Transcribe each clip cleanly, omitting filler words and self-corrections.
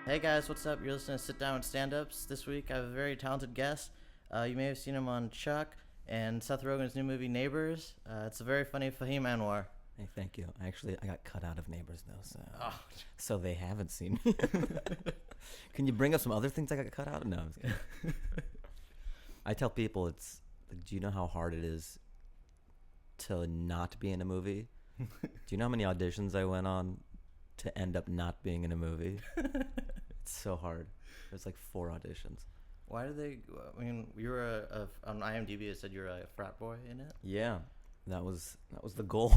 Hey guys, what's up? You're listening to Sit Down with Stand-Ups. This week I have a very talented guest. You may have seen him on Chuck and Seth Rogen's new movie Neighbors. It's a very funny Fahim Anwar. Hey, thank you. I got cut out of Neighbors though, so they haven't seen me. Can you bring up some other things I got cut out of? No, I'm just kidding. I tell people it's like, do you know how hard it is to not be in a movie? Do you know how many auditions I went on to end up not being in a movie? It's so hard. There's like 4 auditions. Why did they? I mean, you were on IMDb. It said you were a frat boy in it. Yeah, that was the goal.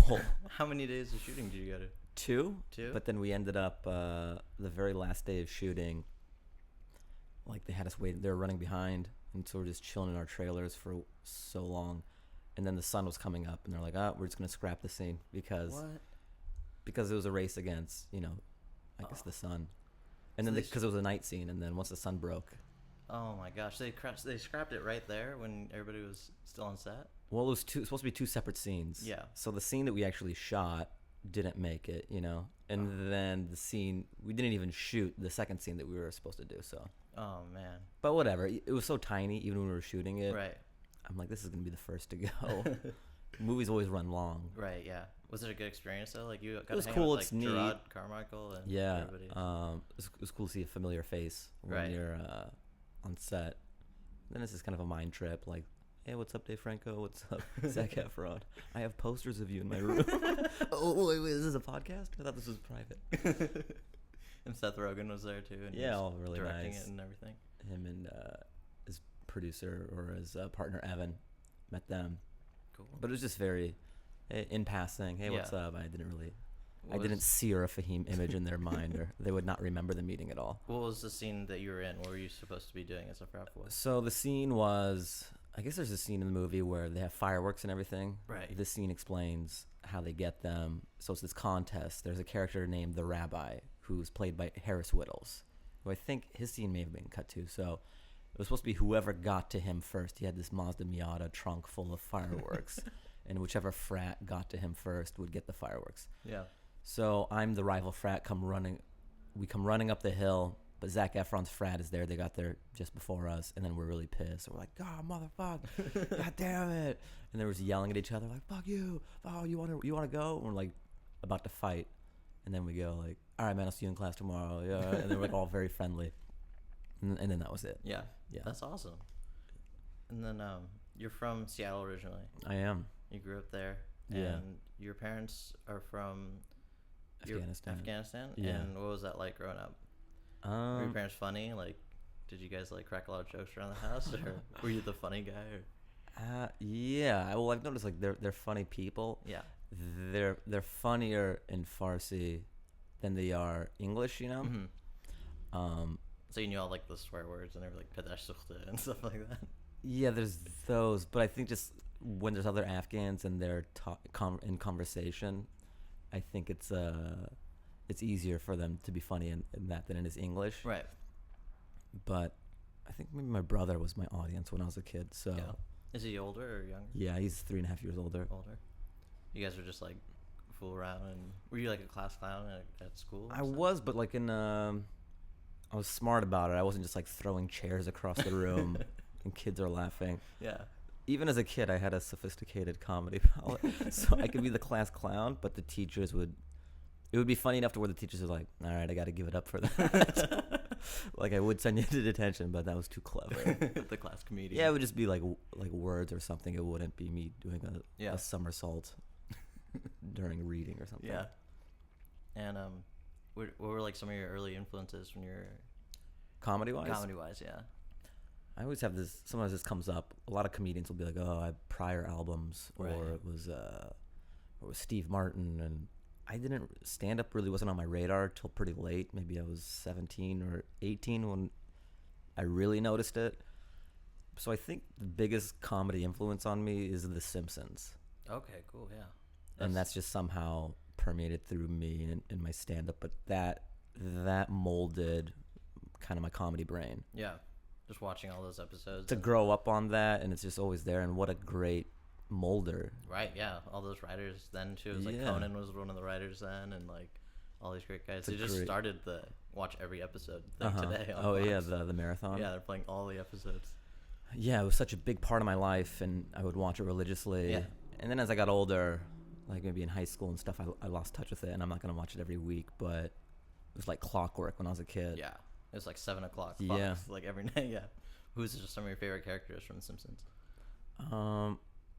How many days of shooting did you go to? 2. 2. But then we ended up the very last day of shooting. Like they had us wait. They were running behind, and so we're just chilling in our trailers for so long. And then the sun was coming up, and they're like, "Oh, we're just gonna scrap the scene because it was a race against, I guess the sun." And So then they because it was a night scene, and then once the sun broke, Oh my gosh, they scrapped it right there when everybody was still on set. well, it was supposed to be 2 separate scenes. Yeah. So the scene that we actually shot didn't make it, and then the scene we didn't even shoot the second scene that we were supposed to do. So. Oh man. But whatever, it was so tiny. Even when we were shooting it, Right. I'm like, this is gonna be the first to go. Movies always run long. Right. Yeah. Was it a good experience though? Like you got It was to hang cool. out with, It's like, neat. Gerard Carmichael and Yeah, everybody. it was cool to see a familiar face when Right. you're on set. Then it's just kind of a mind trip, like, hey, what's up, Dave Franco? What's up, Zac Efron? I have posters of you in my room. Oh, wait, is this a podcast? I thought this was private. And Seth Rogen was there too. And he Yeah, was all really directing nice. it and everything. Him and his producer or his partner Evan, met them. Cool. But it was just very in passing. Hey, what's Yeah. up? I didn't really. What I didn't was- sear a Fahim image in their mind, or they would not remember the meeting at all. What was the scene that you were in? What were you supposed to be doing as a frat boy? So the scene was, I guess there's a scene in the movie where they have fireworks and everything. Right. This scene explains how they get them. So it's this contest. There's a character named the Rabbi who's played by Harris Whittles, who I think his scene may have been cut too. So it was supposed to be whoever got to him first. He had this Mazda Miata trunk full of fireworks, and whichever frat got to him first would get the fireworks. Yeah. So I'm the rival frat. We come running up the hill, but Zac Efron's frat is there. They got there just before us, and then we're really pissed. We're like, "God, motherfucker, God damn it!" And there was yelling at each other like, "Fuck you! Oh, you want to go?" And we're like about to fight, and then we go like, "All right, man, I'll see you in class tomorrow." Yeah, and then we're like all very friendly, and then that was it. Yeah. Yeah. That's awesome. And then you're from Seattle originally. I am You grew up there. Yeah. And your parents are from Afghanistan. Yeah. Yeah. And what was that like growing up? Were your Um, parents funny? Like, did you guys like crack a lot of jokes around the house, or were you the funny guy? Or yeah. Well, I've noticed like they're funny people. yeah. They're funnier in Farsi than they are English, Mhm. Um, So you knew all like the swear words and they were like pedash sukhte and stuff like that. yeah, there's those, but I think just when there's other Afghans and they're in conversation, I think it's easier for them to be funny in that than it is English. Right. But I think maybe my brother was my audience when I was a kid. So Yeah. Is he older or younger? yeah, he's 3.5 years older. Older. You guys were just like fool around, and were you like a class clown at school? I was, but like I was smart about it. I wasn't just like throwing chairs across the room and kids are laughing. Yeah. Even as a kid, I had a sophisticated comedy palette, so I could be the class clown, but the teachers would. It would be funny enough to where the teachers are like, "All right, I got to give it up for that." Like I would send you to detention, but that was too clever. The class comedian. Yeah, it would just be like words or something. It wouldn't be me doing Yeah. a somersault during reading or something. Yeah. And what were like some of your early influences when you're Comedy wise. comedy wise? Yeah. I always have this. Sometimes this comes up. A lot of comedians will be like, "Oh, I have prior albums," or Right. it was Steve Martin, and I didn't stand up. Really wasn't on my radar till pretty late. Maybe I was 17 or 18 when I really noticed it. So I think the biggest comedy influence on me is The Simpsons, Okay. Cool. Yeah. and that's just somehow permeated through me in my stand up. But that molded kind of my comedy brain. Yeah. Just watching all those episodes. To and- grow up on that, and it's just always there, and what a great molder. Right. Yeah. All those writers then too. It was like Yeah. Conan was one of the writers then, and like all these great guys. It's a They just great- started the watch every episode thing today. On Oh yeah, Fox. the marathon. Yeah, they're playing all the episodes. Yeah, it was such a big part of my life, and I would watch it religiously. Yeah. And then as I got older, like maybe in high school and stuff, I lost touch with it, and I'm not gonna watch it every week. But it was like clockwork when I was a kid. Yeah, it was like 7 o'clock. Fox, Yeah. like every night. Yeah. Who's just some of your favorite characters from The Simpsons?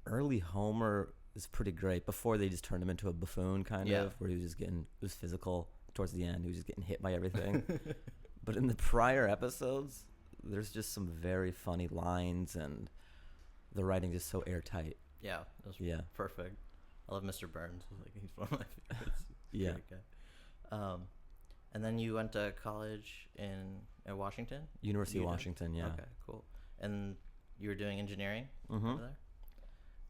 Early Homer is pretty great. Before they just turned him into a buffoon, kind Yeah. of, where he was just getting, it was physical. Towards the end, he was just getting hit by everything. But in the prior episodes, there's just some very funny lines, and the writing is so airtight. Yeah, it was Yeah. perfect. I love Mr. Burns. Like, he's one of my favorites. Yeah. Great guy. And then you went to college in Washington? University of UW? Washington, yeah. Okay, cool. And you were doing engineering Mm-hmm. over there?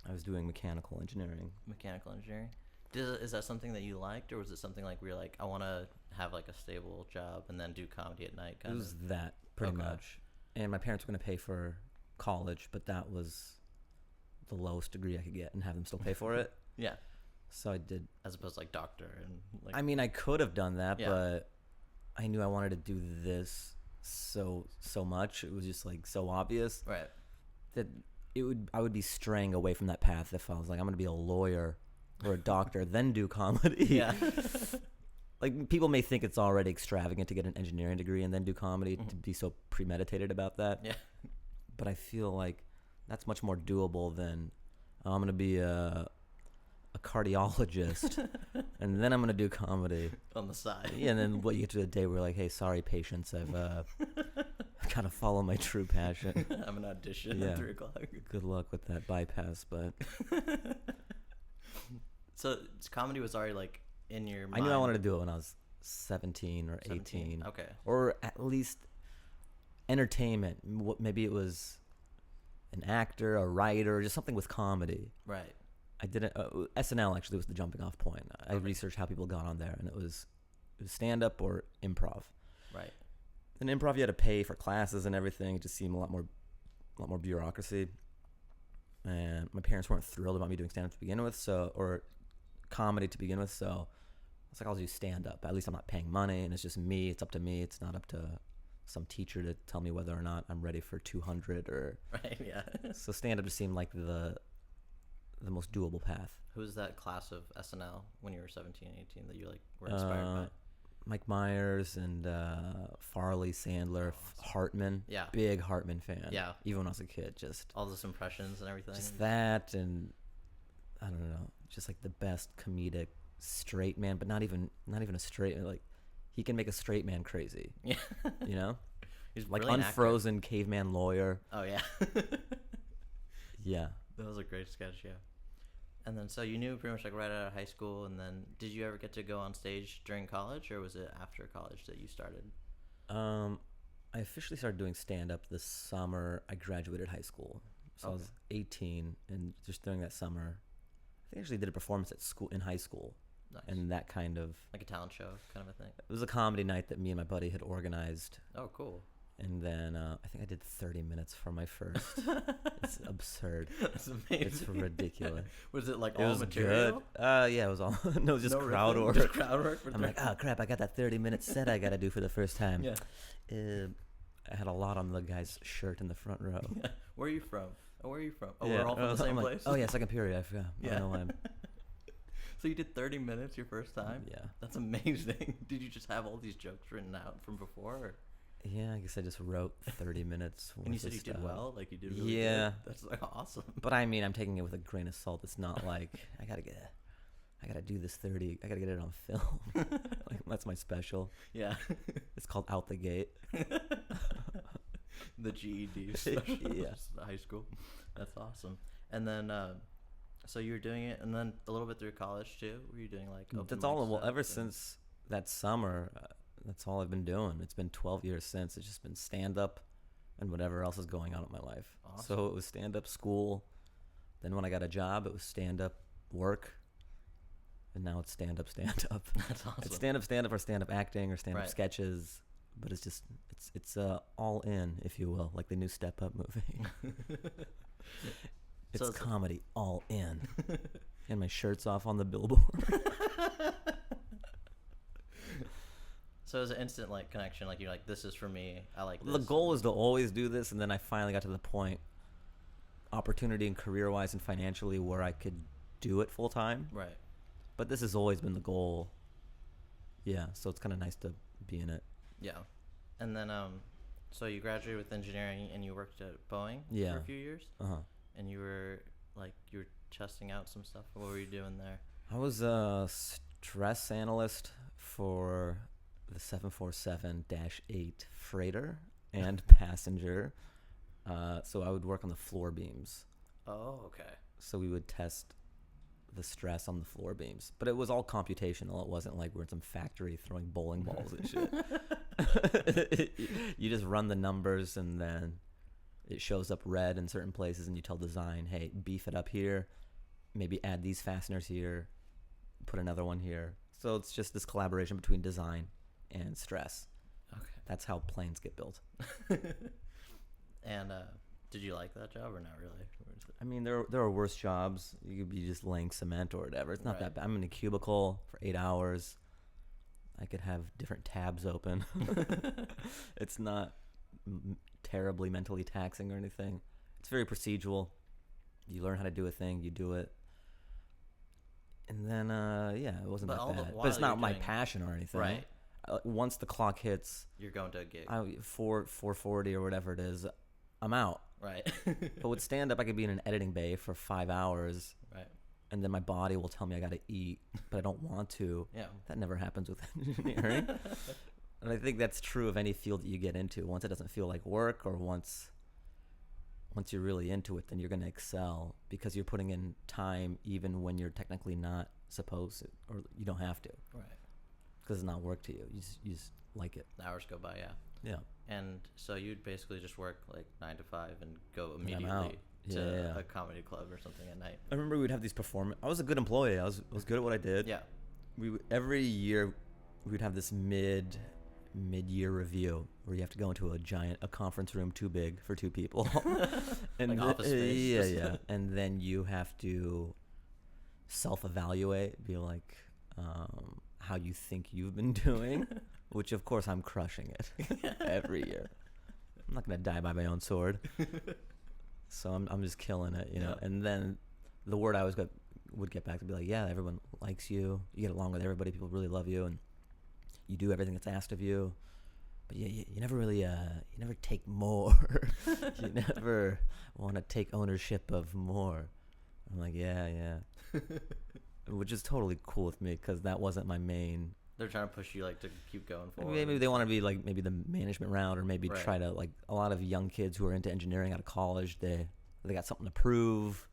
I was doing mechanical engineering. Mechanical engineering. Is that something that you liked, or was it something like where you're like, I want to have like a stable job and then do comedy at night? It was that pretty Okay. much. And my parents were going to pay for college, but that was the lowest degree I could get and have them still pay for it. Yeah, So I did. as opposed to like doctor and like. I mean, I could have done that, Yeah. but I knew I wanted to do this so much. It was just like so obvious Right. that I would be straying away from that path if I was like, I'm going to be a lawyer or a doctor, then do comedy. Yeah. Like, people may think it's already extravagant to get an engineering degree and then do comedy, to be so premeditated about that. Yeah. But I feel like that's much more doable than, oh, I'm going to be a cardiologist and then I'm going to do comedy. On the side. Yeah, and then you get to the day where you're like, hey, sorry, patients, I've got to follow my true passion. I'm an audition Yeah. at 3 o'clock. Good luck with that bypass, but So comedy was already like in your mind. I knew I wanted to do it when I was 17 or 17. 18. Okay. Or at least entertainment. Maybe it was an actor, a writer, just something with comedy. Right. I didn't. SNL actually was the jumping off point. I Okay. researched how people got on there, and it was stand up or improv. Right. And improv, you had to pay for classes and everything. It just seemed a lot more bureaucracy. And my parents weren't thrilled about me doing stand up to begin with, or comedy to begin with. So I was like, I'll do stand up. At least I'm not paying money, and it's just me. It's up to me. It's not up to some teacher to tell me whether or not I'm ready for 200 or. Right. Yeah. So stand up just seemed like the most doable path. Who was that class of SNL when you were 17, 18 that you like were inspired by? Mike Myers and Farley, Sandler, Hartman. Yeah. Big Hartman fan. Yeah. Even when I was a kid, just All those impressions and everything. that, and I don't know, just like the best comedic straight man, but not even a straight man. Like, he can make a straight man crazy. Yeah. You know, He's a like brilliant actor. unfrozen caveman lawyer. Oh yeah. Yeah. That was a great sketch. Yeah. And then so you knew pretty much like right out of high school, and then did you ever get to go on stage during college, or was it after college that you started? I officially started doing stand up this summer. I graduated high school, so I was 18, and just during that summer, I think I actually did a performance at school in high school. Nice. And that kind of, Like a talent show kind of a thing. it was a comedy night that me and my buddy had organized. Oh, cool. And then I think I did 30 minutes for my first. It's absurd. That's amazing. It's ridiculous. Was it like It all was material? good. Yeah, it was all no, it was just No crowd riffing? work. Just crowd work. For I'm like, oh crap, I got that 30-minute set I got to do for the first time. Yeah. I had a lot on the guy's shirt in the front row. Yeah. Where are you from? Oh, where are you from? Oh, Yeah, we're all from the I'm same like, place. Oh yeah, second period. I forgot. I Yeah. don't know why. So you did 30 minutes your first time? Yeah. That's amazing. Did you just have all these jokes written out from before? Or? Yeah, I guess I just wrote 30 minutes. And you worth said of you did stuff. well? Like you did really Yeah. good? That's like awesome. But I mean, I'm taking it with a grain of salt. It's not like I gotta do this 30. I gotta get it on film. Like, that's my special. Yeah. It's called Out the Gate. The GED special. Yeah. High school. That's awesome. And then, so you were doing it, and then a little bit through college too. Were you doing like? Open That's mic all. Well, stuff ever and- since that summer, that's all I've been doing. It's been 12 years since. It's just been stand up, and whatever else is going on in my life. Awesome. So it was stand up school. Then when I got a job, it was stand up work. And now it's stand up. That's awesome. It's stand up or stand up acting or stand up Right. sketches. But it's just it's all in, if you will, like the new Step Up movie. It's So it's- comedy all in. And my shirt's off on the billboard. So it was an instant like connection. Like you're like, this is for me. I like this. The goal was to always do this, and then I finally got to the point, opportunity and career-wise and financially, where I could do it full time. Right. But this has always been the goal. Yeah, so it's kind of nice to be in it. Yeah. And then so you graduated with engineering and you worked at Boeing for a few years. And you were testing out some stuff. What were you doing there? I was a stress analyst for the 747-8 freighter and passenger. So I would work on the floor beams. Oh, okay. So we would test the stress on the floor beams, but it was all computational. It wasn't like we're in some factory throwing bowling balls and shit. You just run the numbers, and then it shows up red in certain places, and you tell design, hey, beef it up here, maybe add these fasteners here, put another one here. So it's just this collaboration between design and stress. Okay. That's how planes get built. And did you like that job or not really? I mean, there are worse jobs. You could be just laying cement or whatever. It's not that bad. I'm in a cubicle for 8 hours. I could have different tabs open. It's not terribly mentally taxing or anything. It's very procedural. You learn how to do a thing, you do it. And then, it wasn't that bad. But it's not my passion or anything. Right. Once the clock hits, you're going to a gig. 4:40 or whatever it is, I'm out. Right. But with stand-up, I could be in an editing bay for 5 hours. Right. And then my body will tell me I got to eat, but I don't want to. Yeah. That never happens with engineering. And I think that's true of any field that you get into. Once it doesn't feel like work, or once you're really into it, then you're going to excel because you're putting in time even when you're technically not supposed to, or you don't have to. Right. Because it's not work to you. You just like it. The hours go by, yeah. Yeah. And so you'd basically just work like 9 to 5 and go immediately to a comedy club or something at night. I remember we'd have these performance. I was a good employee. I was good at what I did. Yeah. Every year we'd have this mid-year review where you have to go into a conference room too big for 2 people. And like office space. Yeah. And then you have to self-evaluate, be like, how you think you've been doing, which of course I'm crushing it every year. I'm not gonna die by my own sword, so I'm just killing it, you know. And then the word I always would get back to be like, yeah, everyone likes you, you get along with everybody, people really love you, and you do everything that's asked of you, but you never really you never take more. You never want to take ownership of more. I'm like, yeah. Which is totally cool with me because that wasn't my main. They're trying to push you like to keep going forward. Maybe they want to be like maybe the management route, or maybe try to, like, a lot of young kids who are into engineering out of college, they got something to prove,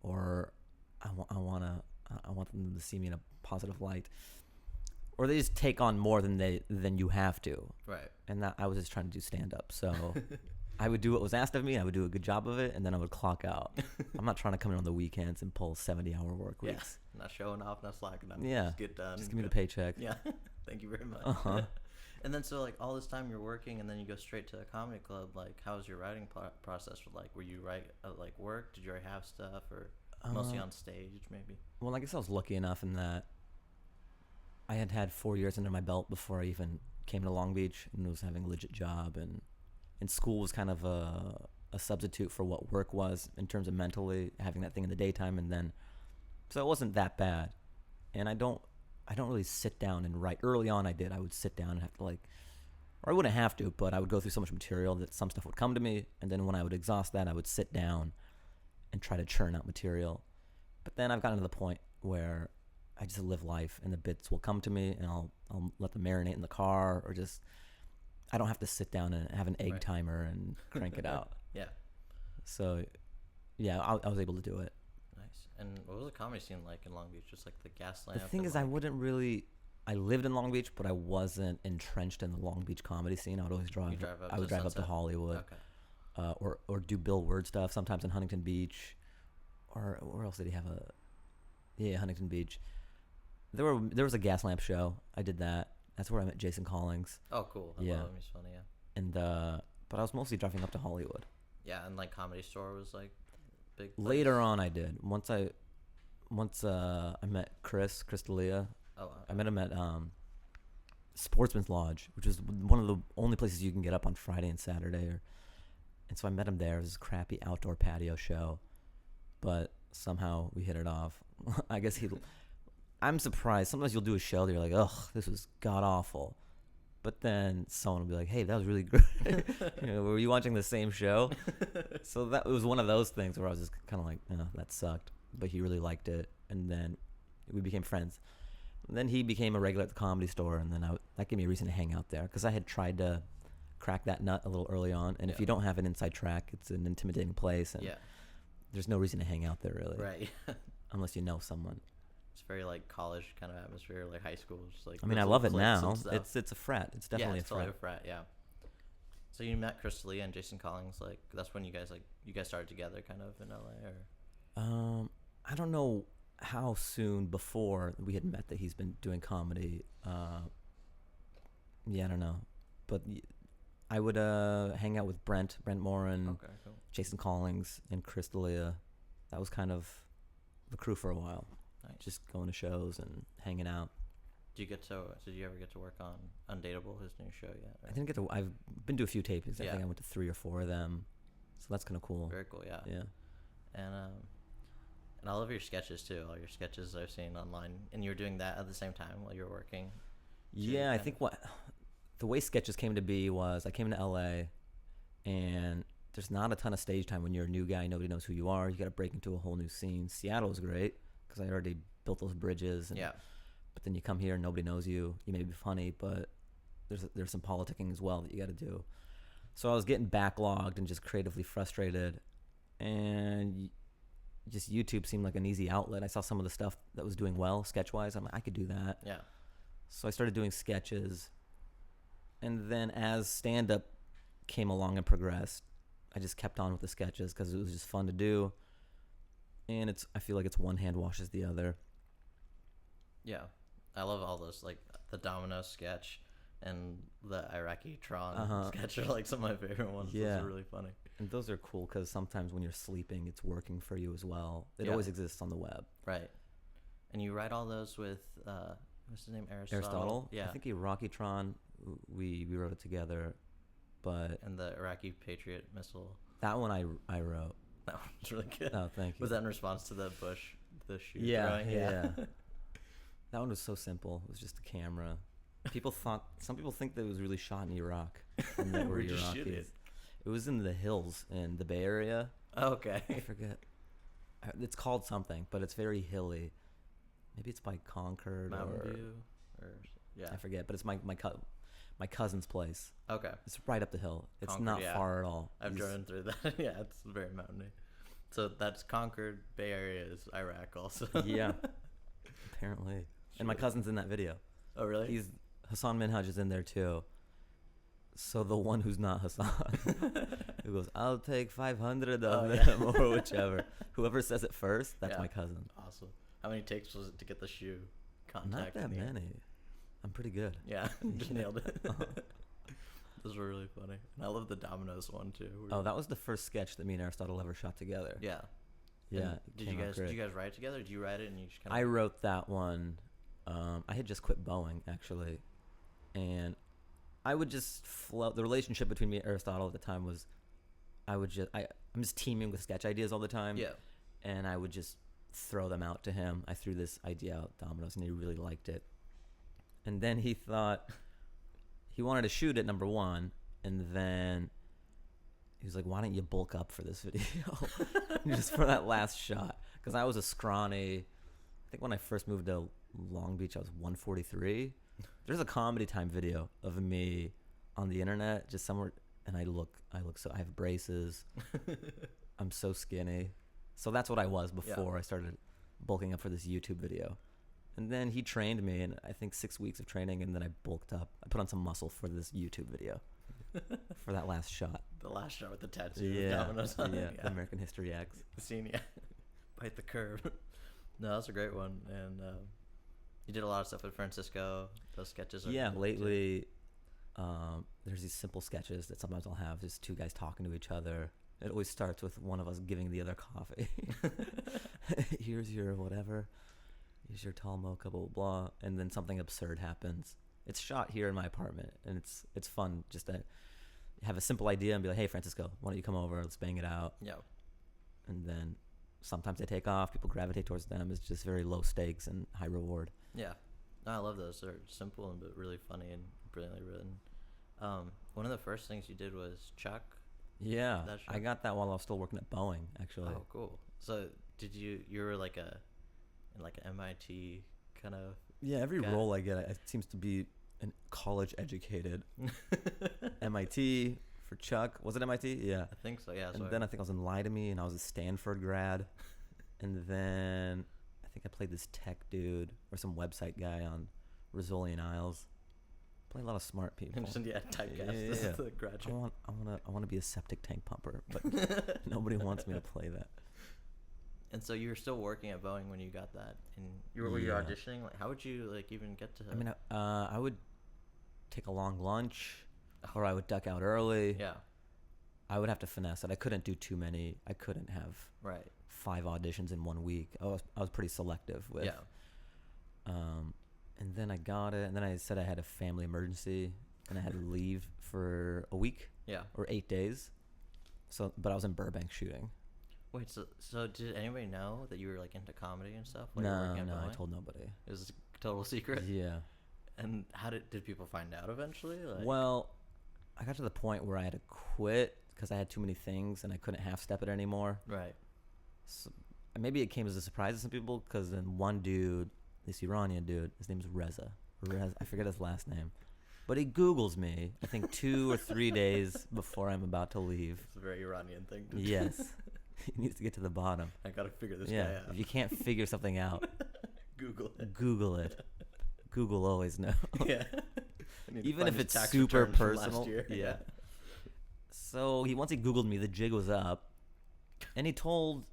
or I want them to see me in a positive light, or they just take on more than you have to. Right. And that I was just trying to do stand up, so I would do what was asked of me. I would do a good job of it, and then I would clock out. I'm not trying to come in on the weekends and pull 70-hour work weeks. Not showing off, not slacking on. Yeah. Just get done. Just give me the paycheck. Yeah. Thank you very much. Uh-huh. And then so like all this time you're working, and then you go straight to a comedy club. Like, how was your writing process? Like, were you write like work? Did you already have stuff, or mostly on stage maybe? Well, I guess I was lucky enough in that I had 4 years under my belt before I even came to Long Beach and was having a legit job, and school was kind of a substitute for what work was in terms of mentally having that thing in the daytime, and then so it wasn't that bad. And I don't really sit down and write. Early on I did. I would sit down and have to, like, or I wouldn't have to, but I would go through so much material that some stuff would come to me, and then when I would exhaust that, I would sit down and try to churn out material. But then I've gotten to the point where I just live life, and the bits will come to me, and I'll let them marinate in the car, or just I don't have to sit down and have an egg timer and crank it out. Yeah. So, yeah, I was able to do it. Nice. And what was the comedy scene like in Long Beach? Just like the gas lamp? The thing is, I lived in Long Beach, but I wasn't entrenched in the Long Beach comedy scene. I would always drive up to Hollywood. Okay. Or do Bill Word stuff, sometimes in Huntington Beach. Or where else did he have Huntington Beach. There was a gas lamp show. I did that. That's where I met Jason Collins. Oh, cool. I love him. He's funny, yeah. And but I was mostly driving up to Hollywood. Yeah, and like Comedy Store was like big place. Later on, I did. Once I met Chris D'Elia. Oh, wow. I met him at Sportsman's Lodge, which is one of the only places you can get up on Friday and Saturday. And so I met him there. It was this crappy outdoor patio show, but somehow we hit it off. I guess I'm surprised. Sometimes you'll do a show that you're like, ugh, this was god awful. But then someone will be like, hey, that was really good. Were you watching the same show? So it was one of those things where I was just kind of like, oh, that sucked. But he really liked it. And then we became friends. And then he became a regular at the Comedy Store. And then that gave me a reason to hang out there. Because I had tried to crack that nut a little early on. And if you don't have an inside track, it's an intimidating place. And there's no reason to hang out there, really. Right. Unless you know someone. It's very like college kind of atmosphere, like high school. Just like I mean, I love it now. It's a frat. It's definitely a frat. Totally a frat. Yeah. So you met Crystalia and Jason Collins. Like that's when you guys started together, kind of in LA, or. I don't know how soon before we had met that he's been doing comedy. I don't know, but I would hang out with Brent Morin, cool. Jason Jason Collins, and Crystalia. That was kind of the crew for a while. Nice. Just going to shows and hanging out. Did you ever get to work on Undateable, his new show yet? Or? I didn't get to. I've been to a few tapings. I think I went to 3 or 4 of them. So that's kind of cool. Very cool, yeah. Yeah. And I love your sketches too. All your sketches I've seen online, and you were doing that at the same time while you were working. Yeah, I think the way sketches came to be was I came to LA, and there's not a ton of stage time when you're a new guy. Nobody knows who you are. You got to break into a whole new scene. Seattle was great because I already built those bridges. And, but then you come here and nobody knows you. You may be funny, but there's some politicking as well that you got to do. So I was getting backlogged and just creatively frustrated, and just YouTube seemed like an easy outlet. I saw some of the stuff that was doing well sketch-wise. I'm like, I could do that. Yeah. So I started doing sketches, and then as stand-up came along and progressed, I just kept on with the sketches because it was just fun to do. And I feel like it's one hand washes the other. Yeah. I love all those, like the Domino sketch and the Iraqi Tron sketch are like some of my favorite ones. Yeah. Those are really funny. And those are cool because sometimes when you're sleeping, it's working for you as well. It always exists on the web. Right. And you write all those with, what's his name? Aristotle? Yeah. I think Iraqi Tron, we wrote it together. But and the Iraqi Patriot missile. That one I wrote. That one's really good. Oh, thank you. Was that in response to the shoe throwing? Yeah. That one was so simple. It was just a camera. Some people think that it was really shot in Iraq. And that Where'd you shoot it? It was in the hills in the Bay Area. Oh, okay. I forget. It's called something, but it's very hilly. Maybe it's by Concord Mountain View, I forget, but it's my cousin's place. Okay. It's right up the hill. It's Concord, not far at all. I've driven through that. Yeah, it's very mountainy. So that's Concord, Bay Area is Iraq also. Yeah. Apparently. And my cousin's in that video. Oh, really? Hassan Minhaj is in there too. So the one who's not Hassan, who goes, I'll take 500 of them or whichever. Whoever says it first, that's my cousin. Awesome. How many takes was it to get the shoe contact? Not that many. I'm pretty good. Yeah, just nailed it. Those were really funny. And I love the Dominoes one too. That was the first sketch that me and Aristotle ever shot together. Yeah. Yeah. Did you guys write it together? Did you write it and you just kind of? I wrote that one. I had just quit Boeing actually, and I would just float. The relationship between me and Aristotle at the time was, I'm just teaming with sketch ideas all the time. Yeah. And I would just throw them out to him. I threw this idea out, Dominoes, and he really liked it. And then he thought he wanted to shoot it, number one, and then he was like, why don't you bulk up for this video? Just for that last shot. Because I was a scrawny, I think when I first moved to Long Beach, I was 143. There's a Comedy Time video of me on the internet, just somewhere, and I have braces. I'm so skinny. So that's what I was before I started bulking up for this YouTube video. And then he trained me, and I think 6 weeks of training, and then I bulked up. I put on some muscle for this YouTube video for that last shot. The last shot with the tattoo of Dominoes on it. Yeah, American History X. The scene, Bite the curve. No, that's a great one. And you did a lot of stuff with Francisco. Those sketches are cool lately, there's these simple sketches that sometimes I'll have. Just two guys talking to each other. It always starts with one of us giving the other coffee. Here's your whatever. Here's your tall mocha, blah, blah, blah. And then something absurd happens. It's shot here in my apartment, and it's fun just to have a simple idea and be like, hey, Francisco, why don't you come over? Let's bang it out. Yeah. And then sometimes they take off. People gravitate towards them. It's just very low stakes and high reward. Yeah. No, I love those. They're simple but really funny and brilliantly written. One of the first things you did was Chuck. Yeah, That show? I got that while I was still working at Boeing, actually. Oh, cool. So did you were like an MIT kind of... Yeah, every guy? role I get, it seems to be an college educated. MIT for Chuck. Was it MIT? Yeah. I think so, yeah. And then I think I was in Lie to Me, and I was a Stanford grad. And then I think I played this tech dude or some website guy on Rizzolian Isles. Play a lot of smart people. yeah, typecast as the graduate. I want to be a septic tank pumper, but nobody wants me to play that. And so you were still working at Boeing when you got that, and were you auditioning? Like, how would you like even get to? I mean, I would take a long lunch, or I would duck out early. Yeah. I would have to finesse it. I couldn't do too many. I couldn't have 5 auditions in 1 week. I was pretty selective with. Yeah. And then I got it, and then I said I had a family emergency, and I had to leave for a week. Yeah. Or 8 days. But I was in Burbank shooting. Wait, so did anybody know that you were like into comedy and stuff? While No, you were working at Boeing? I told nobody. It was a total secret. Yeah. And how did people find out eventually? Like, Well, I got to the point where I had to quit because I had too many things and I couldn't half-step it anymore. Right. So maybe it came as a surprise to some people because then one dude, this Iranian dude, his name's Reza. I forget his last name. But he Googles me, I think 2 or 3 days before I'm about to leave. It's a very Iranian thing to do. Yes. He needs to get to the bottom. I gotta figure this Yeah. guy out. If you can't figure something out, Google it. Google it. Google always knows. Yeah. Even if it's tax super returns from last personal. year. Yeah. So once he Googled me, the jig was up, and he told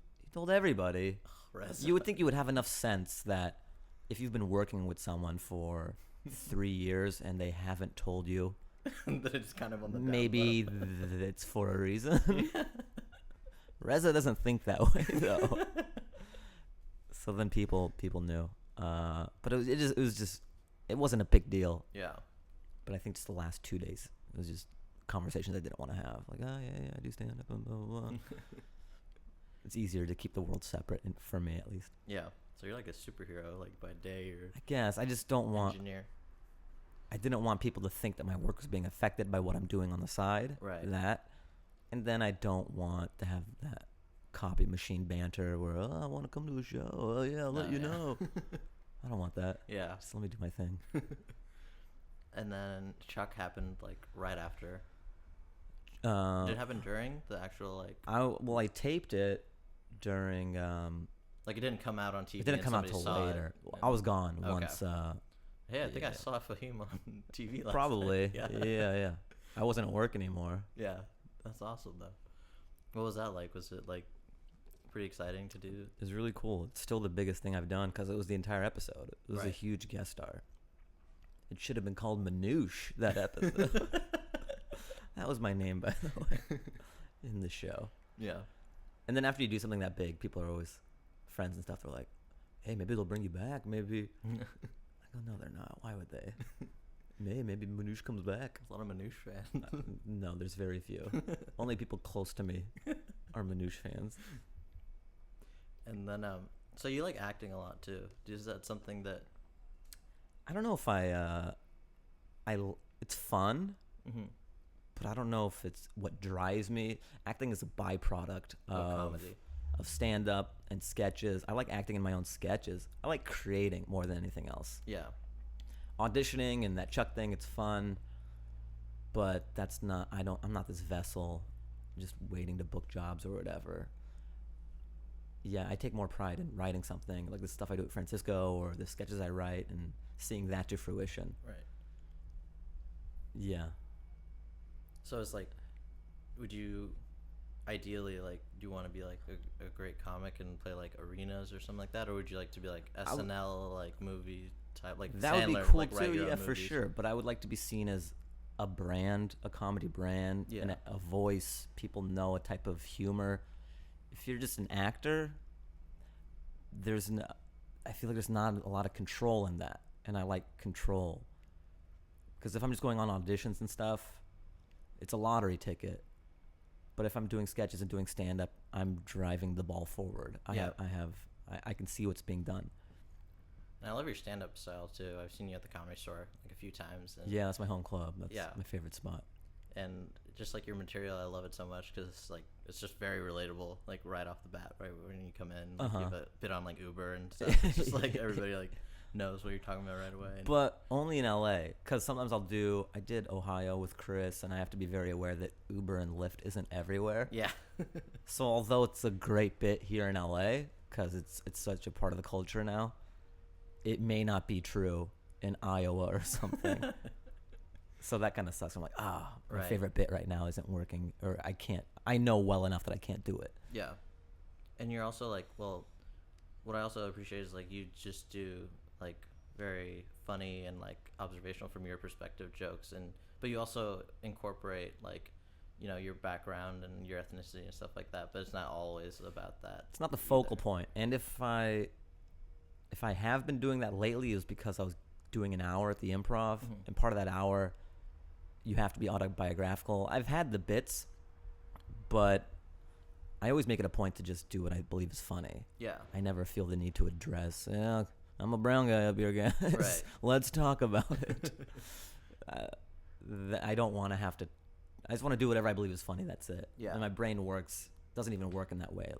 everybody. Reza. You would think you would have enough sense that if you've been working with someone for 3 years and they haven't told you, that it's kind of on the down maybe low. it's for a reason. Reza doesn't think that way though. So then people knew, but it wasn't a big deal. Yeah. But I think just the last 2 days, it was just conversations I didn't want to have. Like, oh yeah, I do stand up and blah blah blah. It's easier to keep the world separate, for me at least. Yeah. So you're like a superhero, like by day or I guess I just don't want. engineer. I didn't want people to think that my work was being affected by what I'm doing on the side. Right. And then I don't want to have that copy machine banter where, I want to come to a show. Oh yeah, I'll let you know. I don't want that. Yeah. Just let me do my thing. And then Chuck happened like right after. Uh, Did it happen during the actual like? I taped it during. Like it didn't come out on TV. It didn't and come out somebody till saw later. It. I was gone Okay. once. Hey, I think I yeah. saw Fahim on TV last Probably. night. Yeah. I wasn't at work anymore. Yeah, that's awesome though. What was that like? Was it like pretty exciting to do? It was really cool. It's still the biggest thing I've done because it was the entire episode. It was a Right. huge guest star. It should have been called Manouche, that episode. That was my name, by the way, in the show. Yeah. And then after you do something that big, people are always friends and stuff. They're like, hey, maybe they'll bring you back. Maybe. I go, no, they're not. Why would they? Maybe Manouche comes back. A lot of Manouche fans. No, there's very few. Only people close to me are Manouche fans. And then, so you like acting a lot too. Is that something that? I don't know if it's fun, but I don't know if it's what drives me. Acting is a byproduct Comedy. of stand-up and sketches. I like acting in my own sketches. I like creating more than anything else. Yeah. Auditioning and that Chuck thing, it's fun, but that's not. I'm not this vessel, just waiting to book jobs or whatever. Yeah, I take more pride in writing something like the stuff I do at Francisco or the sketches I write and seeing that to fruition. Right. Yeah. So it's like, would you ideally like, do you want to be like a great comic and play like arenas or something like that, or would you like to be like SNL like movie type, like That Sandler, would be cool like, write too, your yeah, own for movies? sure. But I would like to be seen as a brand, a comedy brand, Yeah. and a voice. People know a type of humor. If you're just an actor, I feel like there's not a lot of control in that, and I like control. Because if I'm just going on auditions and stuff, it's a lottery ticket. But if I'm doing sketches and doing stand-up, I'm driving the ball forward. I can see what's being done. And I love your stand-up style too. I've seen you at the Comedy Store like a few times. And yeah, that's my home club. That's my favorite spot. And just like your material, I love it so much because it's just very relatable, like right off the bat, right when you come in. Like, you have a bit on like Uber and stuff. It's just like everybody like knows what you're talking about right away. But only in LA, because sometimes I did Ohio with Chris, and I have to be very aware that Uber and Lyft isn't everywhere. Yeah. So although it's a great bit here in LA, because it's such a part of the culture now, it may not be true in Iowa or something. So that kind of sucks. I'm like, my favorite bit right now isn't working, or I know well enough that I can't do it. Yeah. And you're also like, well, what I also appreciate is like you just do like very funny and like observational from your perspective jokes, but you also incorporate like, you know, your background and your ethnicity and stuff like that, but it's not always about that. It's not the focal point. And if I have been doing that lately, it was because I was doing an hour at the Improv, and part of that hour you have to be autobiographical. I've had the bits, but I always make it a point to just do what I believe is funny. Yeah. I never feel the need to address, I'm a brown guy up here, guys. Right. Let's talk about it. I don't want to have to. I just want to do whatever I believe is funny. That's it. Yeah. And my brain doesn't even work in that way,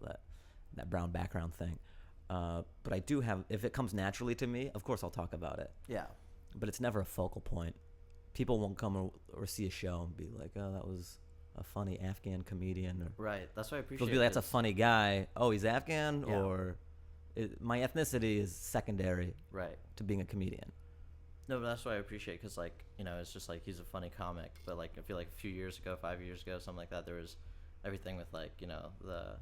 that brown background thing. But I do have, if it comes naturally to me, of course I'll talk about it. Yeah. But it's never a focal point. People won't come or see a show and be like, oh, that was a funny Afghan comedian. Right. That's what I appreciate. They'll be like, that's a funny guy. Oh, he's Afghan? Yeah. Or my ethnicity is secondary to being a comedian. No, but that's what I appreciate, because, like, you know, it's just like he's a funny comic. But, like, I feel like a few years ago, 5 years ago, something like that, there was everything with, like, you know, the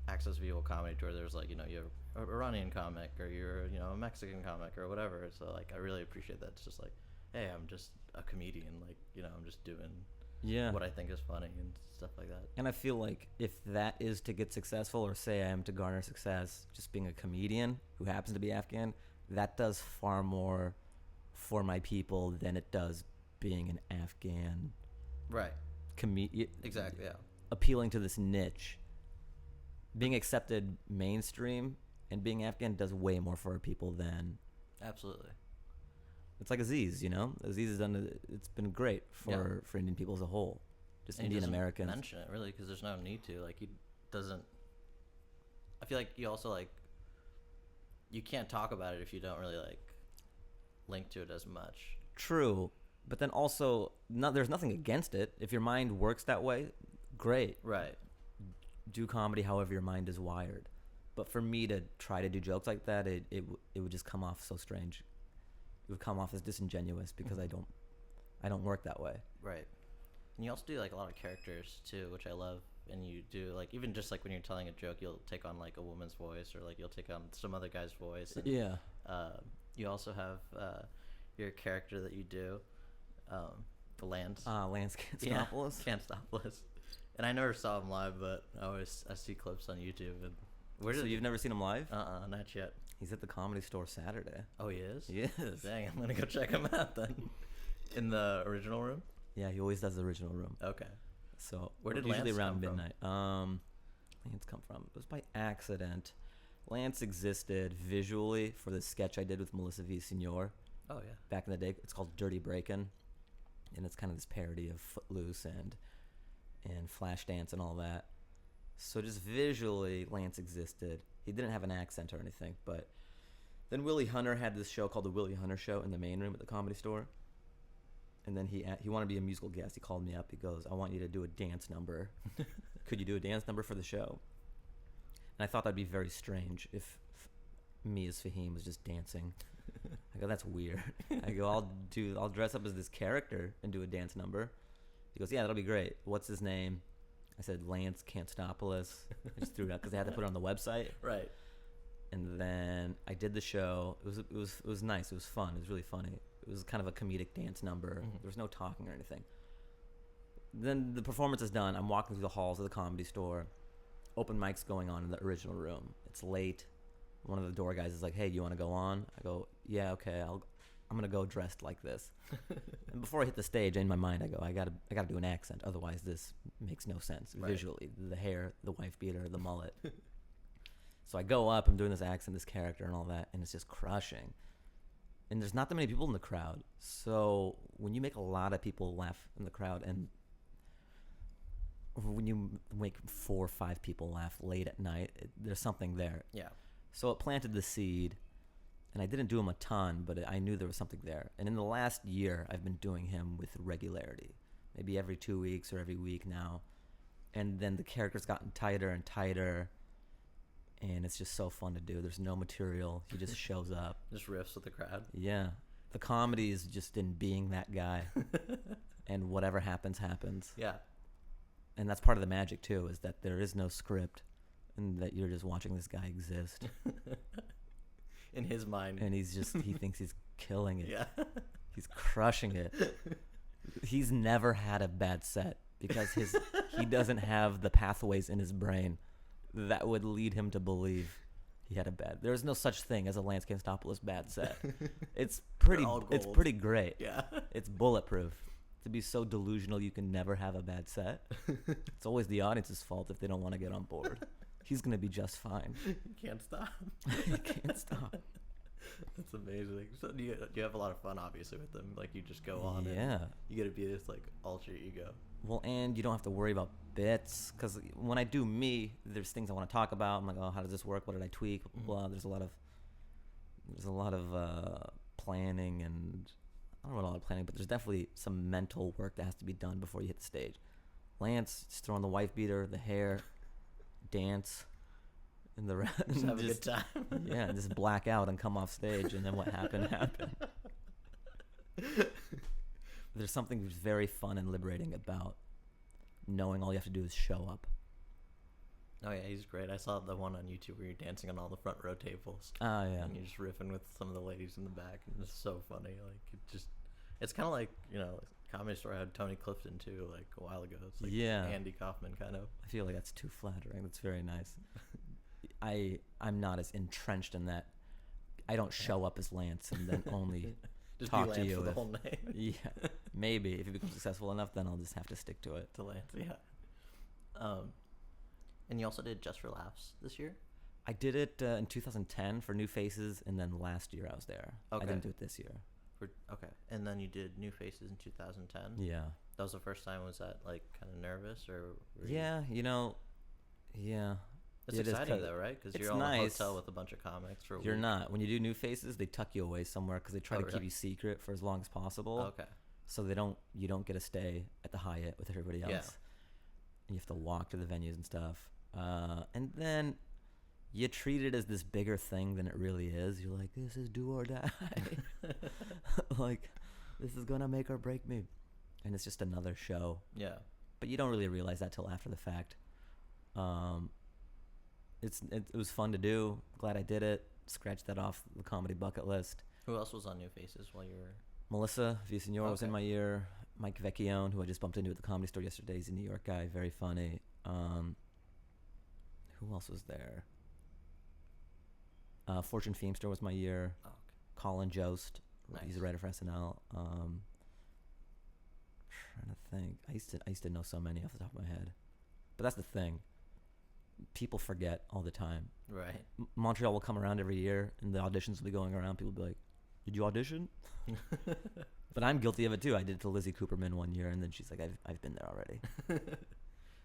Access Visual Comedy Tour. There was, like, you know, you're an Iranian comic, or you're, you know, a Mexican comic, or whatever. So, like, I really appreciate that. It's just like, hey, I'm just a comedian. Like, you know, I'm just doing what I think is funny and stuff like that. And I feel like if that is to get successful, or say I am to garner success, just being a comedian who happens to be Afghan, that does far more for my people than it does being an Afghan comedian. Exactly, yeah. Appealing to this niche. Being accepted mainstream and being Afghan does way more for our people than... Absolutely. It's like Aziz, you know? Aziz has done it's been great for Indian people as a whole. Just and Indian Americans. Mention it, really, because there's no need to. Like, he doesn't... I feel like you also, like... You can't talk about it if you don't really, like, link to it as much. True. But then also, there's nothing against it. If your mind works that way, great. Right. Do comedy however your mind is wired. But for me to try to do jokes like that, it would just come off so strange. It would come off as disingenuous because I don't work that way. Right. And you also do, like, a lot of characters, too, which I love. And you do, like, even just, like, when you're telling a joke, you'll take on, like, a woman's voice, or, like, you'll take on some other guy's voice. And, you also have your character that you do, Lance. Lance Cantstopolis. Yeah, Cantstopolis. And I never saw him live, but I see clips on YouTube. And so you've never seen him live? Not yet. He's at the Comedy Store Saturday. Oh, he is? He is. Dang, I'm gonna go check him out then. In the original room? Yeah, he always does the original room. Okay. So where did usually Lance around come midnight? From? Lance come from? It was by accident. Lance existed visually for the sketch I did with Melissa Villaseñor. Oh yeah. Back in the day, it's called Dirty Breakin', and it's kind of this parody of Footloose and Flashdance and all that. So just visually, Lance existed. He didn't have an accent or anything, but then Willie Hunter had this show called The Willie Hunter Show in the main room at the Comedy Store. And then he wanted to be a musical guest. He called me up. He goes, I want you to do a dance number. Could you do a dance number for the show? And I thought that'd be very strange if me as Fahim was just dancing. I go, that's weird. I go, I'll dress up as this character and do a dance number. He goes, yeah, that'll be great. What's his name? I said, Lance Cantstopolis. I just threw it out because I had to put it on the website. Right. And then I did the show. It was nice. It was fun. It was really funny. It was kind of a comedic dance number. Mm-hmm. There was no talking or anything. Then the performance is done. I'm walking through the halls of the Comedy Store. Open mic's going on in the original room. It's late. One of the door guys is like, hey, do you want to go on? I go, yeah, okay. I'm gonna go dressed like this. And before I hit the stage, in my mind, I go, I gotta do an accent. Otherwise, this makes no sense visually. The hair, the wife beater, the mullet. So I go up, I'm doing this accent, this character, and all that, and it's just crushing. And there's not that many people in the crowd. So when you make a lot of people laugh in the crowd, and when you make 4 or 5 people laugh late at night, there's something there. Yeah. So it planted the seed, and I didn't do him a ton, but I knew there was something there. And in the last year, I've been doing him with regularity, maybe every 2 weeks or every week now. And then the character's gotten tighter and tighter, and it's just so fun to do. There's no material. He just shows up. Just riffs with the crowd. Yeah. The comedy is just in being that guy, and whatever happens, happens. Yeah. And that's part of the magic, too, is that there is no script, and that you're just watching this guy exist. In his mind. And he thinks he's killing it. Yeah. He's crushing it. He's never had a bad set because he doesn't have the pathways in his brain that would lead him to believe he had a bad. There's no such thing as a Lance Cantstopolis bad set. It's pretty great. Yeah. It's bulletproof. To be so delusional you can never have a bad set. It's always the audience's fault if they don't want to get on board. He's going to be just fine. You can't stop. He can't stop. That's amazing. So you have a lot of fun, obviously, with them. Like, you just go on Yeah. and you get to be this, like, alter ego. Well, and you don't have to worry about bits, because when I do me, there's things I want to talk about. I'm like, oh, how does this work? What did I tweak? Blah, blah. There's a lot of planning, and I don't know a lot of planning, but there's definitely some mental work that has to be done before you hit the stage. Lance, just throw on the wife beater, the hair, dance, and the rest. Just have a good time. Yeah, and just black out and come off stage, and then what happened. There's something very fun and liberating about knowing all you have to do is show up. Oh, yeah, he's great. I saw the one on YouTube where you're dancing on all the front row tables. Oh, yeah. And you're just riffing with some of the ladies in the back. And it's so funny. Like, it's kind of like, Comedy Store had Tony Clifton, too, like, a while ago. It's like Andy Kaufman, kind of. I feel like that's too flattering. That's very nice. I'm not as entrenched in that. I don't show up as Lance and then only just talk be Lance to you for the if, whole night. Yeah, maybe if you become successful enough, then I'll just have to stick to it. To Lance, yeah. And you also did Just for Laughs this year? I did it in 2010 for New Faces, and then last year I was there. Okay. I didn't do it this year. Okay. And then you did New Faces in 2010? Yeah. That was the first time. Was that, like, kind of nervous? Or yeah, yeah. It's exciting, though, right? Because you're on a hotel with a bunch of comics for a week. You're not. When you do New Faces, they tuck you away somewhere because they try to keep you secret for as long as possible. Okay. So you don't get to stay at the Hyatt with everybody else. Yeah. And you have to walk to the venues and stuff. And then you treat it as this bigger thing than it really is. You're like, this is do or die. Like, this is going to make or break me. And it's just another show. Yeah. But you don't really realize that till after the fact. It was fun to do. Glad I did it. Scratched that off the comedy bucket list. Who else was on New Faces while you were... Melissa Villaseñor was in my year. Mike Vecchione, who I just bumped into at the Comedy Store yesterday. He's a New York guy. Very funny. Who else was there? Fortune Feimster was my year. Oh, okay. Colin Jost. Nice. He's a writer for SNL. Trying to think. I used to know so many off the top of my head. But that's the thing. People forget all the time. Right. Montreal will come around every year, and the auditions will be going around. People will be like, did you audition? But I'm guilty of it, too. I did it to Lizzie Cooperman one year, and then she's like, I've been there already.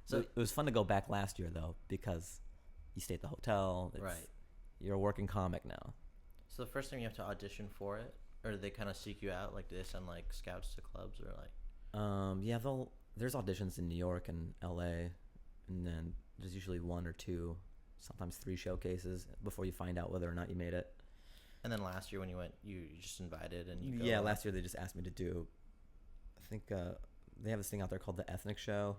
So it was fun to go back last year, though, because you stay at the hotel. Right. You're a working comic now. So the first time you have to audition for it, or do they kind of seek you out? Like, do they send, like, scouts to clubs, or, like... Yeah, there's auditions in New York and L.A., and then there's usually 1 or 2, sometimes 3 showcases before you find out whether or not you made it. And then last year when you went, you just invited and you go... Yeah, last year they just asked me to do... I think they have this thing out there called the Ethnic Show,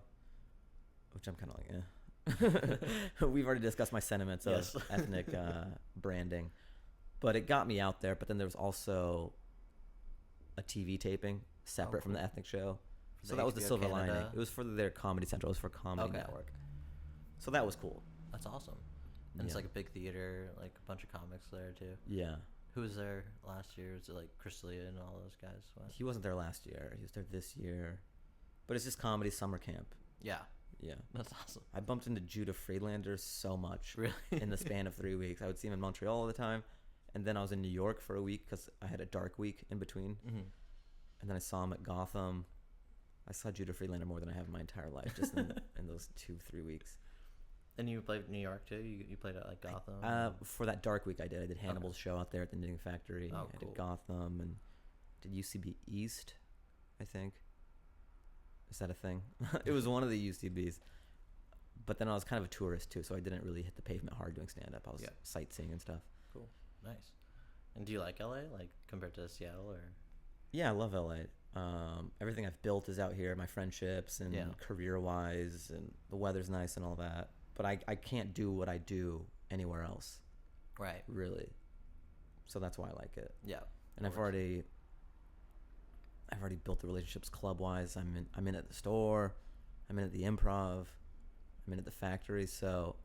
which I'm kind of like, eh. We've already discussed my sentiments of ethnic branding. But it got me out there. But then there was also a TV taping separate from the Ethnic Show. So that was the silver lining. It was for their Comedy Central. It was for Comedy Network. So that was cool. That's awesome. And it's like a big theater, like a bunch of comics there too. Yeah. Who was there last year? Was it like Chris D'Elia and all those guys? What? He wasn't there last year. He was there this year. But it's just comedy summer camp. Yeah. Yeah. That's awesome. I bumped into Judah Friedlander so much. Really? In the span of 3 weeks. I would see him in Montreal all the time. And then I was in New York for a week because I had a dark week in between. Mm-hmm. And then I saw him at Gotham. I saw Judah Friedlander more than I have in my entire life, just in those 2-3 weeks. And you played New York too? You played at like Gotham? For that dark week I did. I did Hannibal's show out there at the Knitting Factory. Oh, I cool. did Gotham and did UCB East, I think. Is that a thing? It was one of the UCBs. But then I was kind of a tourist too, so I didn't really hit the pavement hard doing stand-up. I was sightseeing and stuff. Cool. Nice. And do you like LA, like compared to Seattle, or? Yeah, I love LA. Everything I've built is out here, my friendships and career-wise, and the weather's nice and all that. But I can't do what I do anywhere else. Right. Really. So that's why I like it. Yeah. And I've already built the relationships club-wise. I'm in at the store. I'm in at the Improv. I'm in at the factory. So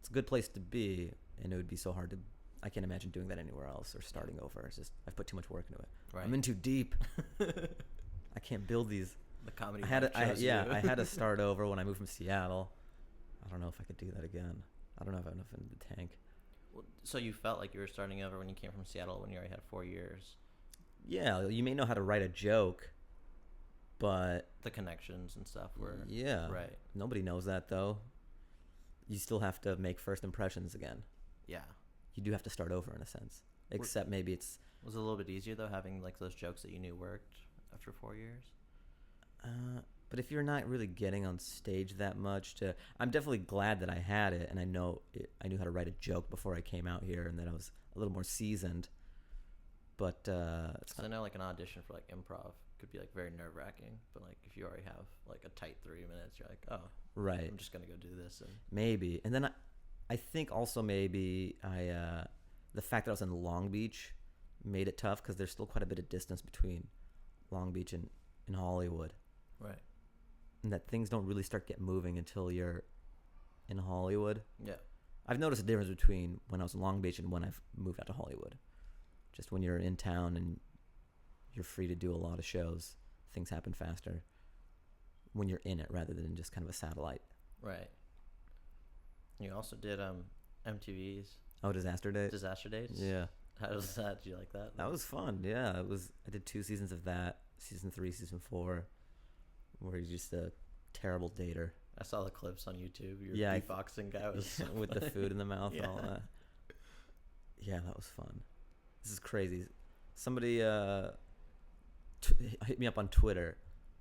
it's a good place to be, and it would be so hard to... I can't imagine doing that anywhere else or starting over. It's just I've put too much work into it. Right. I'm in too deep. I can't build these. The comedy. I had to start over when I moved from Seattle. I don't know if I could do that again. I don't know if I have enough in the tank. Well, so you felt like you were starting over when you came from Seattle when you already had 4 years. Yeah, you may know how to write a joke, but the connections and stuff were right. Nobody knows that though. You still have to make first impressions again. Yeah. You do have to start over in a sense. Except maybe it's... Was it a little bit easier, though, having like those jokes that you knew worked after 4 years? But if you're not really getting on stage that much I'm definitely glad that I had it, and I knew how to write a joke before I came out here, and that I was a little more seasoned. But... Because I know like an audition for like improv could be like very nerve-wracking, but like if you already have like a tight 3 minutes, you're like, oh, right. I'm just going to go do this. And maybe. And then I think also maybe the fact that I was in Long Beach made it tough because there's still quite a bit of distance between Long Beach and Hollywood. Right. And that things don't really start get moving until you're in Hollywood. Yeah. I've noticed a difference between when I was in Long Beach and when I've moved out to Hollywood. Just when you're in town and you're free to do a lot of shows, things happen faster when you're in it rather than just kind of a satellite. Right. You also did MTV's Disaster Dates? Disaster Dates? Yeah. How was that? Did you like that? That was fun. Yeah, I did 2 seasons of that. Season 3, season 4, where you're just a terrible dater. I saw the clips on YouTube. Your beatboxing guy was so with the food in the mouth and all Yeah. that. Yeah, that was fun. This is crazy. Somebody hit me up on Twitter